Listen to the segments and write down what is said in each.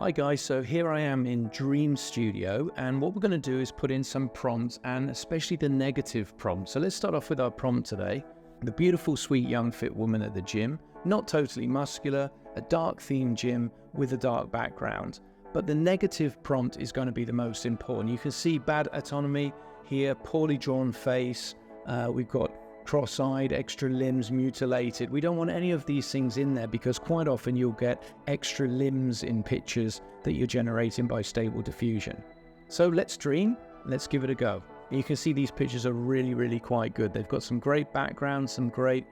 Hi guys, so here I am in Dream Studio, and what we're going to do is put in some prompts, and especially the negative prompt. So let's start off with our prompt today. The beautiful, sweet, young, fit woman at the gym, not totally muscular, a dark themed gym with a dark background. But the negative prompt is going to be the most important. You can see bad autonomy here, poorly drawn face, we've got cross-eyed, extra limbs mutilated. We don't want any of these things in there because quite often you'll get extra limbs in pictures that you're generating by Stable Diffusion. So let's dream, let's give it a go. You can see these pictures are really quite good. They've got some great backgrounds, some great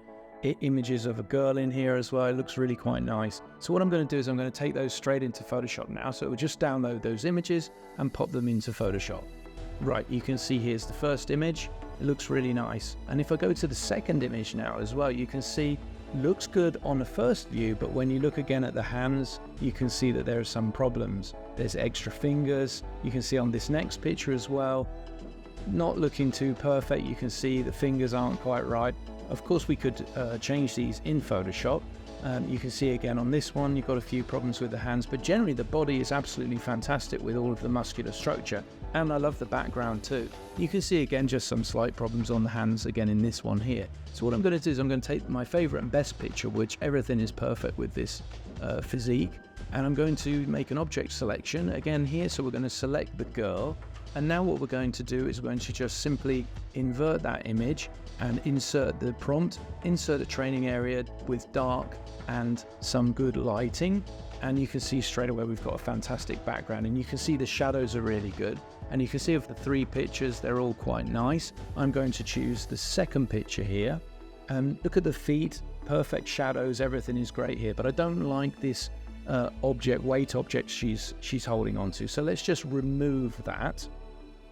images of a girl in here as well. It looks really quite nice. So what I'm going to do is I'm going to take those straight into Photoshop now. So we'll just download those images and pop them into Photoshop. Right, you can see here's the first image. It looks really nice. And if I go to the second image now as well, you can see looks good on the first view, but when you look again at the hands, you can see that there are some problems. There's extra fingers. You can see on this next picture as well, not looking too perfect. You can see the fingers aren't quite right. Of course, we could change these in Photoshop. You can see again on this one, you've got a few problems with the hands, but generally the body is absolutely fantastic with all of the muscular structure. And I love the background too. You can see again just some slight problems on the hands again in this one here. So what I'm going to do is I'm going to take my favorite and best picture, which everything is perfect with this physique, and I'm going to make an object selection again here. So we're going to select the girl, and now what we're going to do is we're going to just simply invert that image and insert the prompt, insert a training area with dark and some good lighting. And you can see straight away we've got a fantastic background, and you can see the shadows are really good. And you can see of the three pictures, they're all quite nice. I'm going to choose the second picture here. And look at the feet, perfect shadows, everything is great here. But I don't like this weight object she's holding onto. So let's just remove that.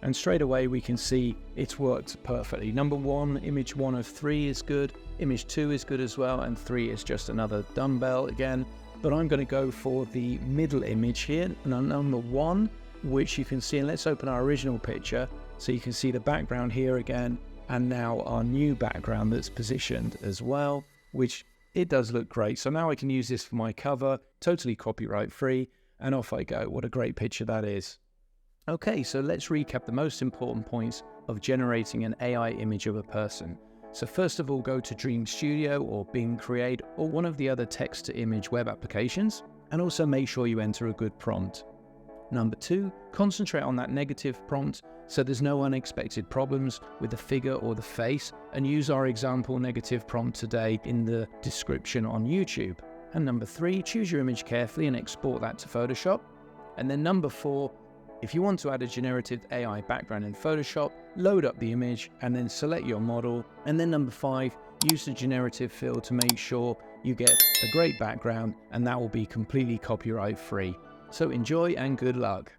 And straight away we can see it's worked perfectly. Number one, image 1 of 3 is good. Image 2 is good as well. And 3 is just another dumbbell again. But I'm going to go for the middle image here, number 1, which you can see. And let's open our original picture so you can see the background here again, and now our new background that's positioned as well, which it does look great. So now I can use this for my cover, totally copyright free, and off I go. What a great picture that is. Okay, so let's recap the most important points of generating an AI image of a person. So first of all, go to Dream Studio or Bing Create or one of the other text-to-image web applications, and also make sure you enter a good prompt. Number 2, concentrate on that negative prompt so there's no unexpected problems with the figure or the face, and use our example negative prompt today in the description on YouTube. And number 3, choose your image carefully and export that to Photoshop. And then number 4, if you want to add a generative AI background in Photoshop, load up the image and then select your model. And then number 5, use the generative field to make sure you get a great background, and that will be completely copyright free. So enjoy and good luck.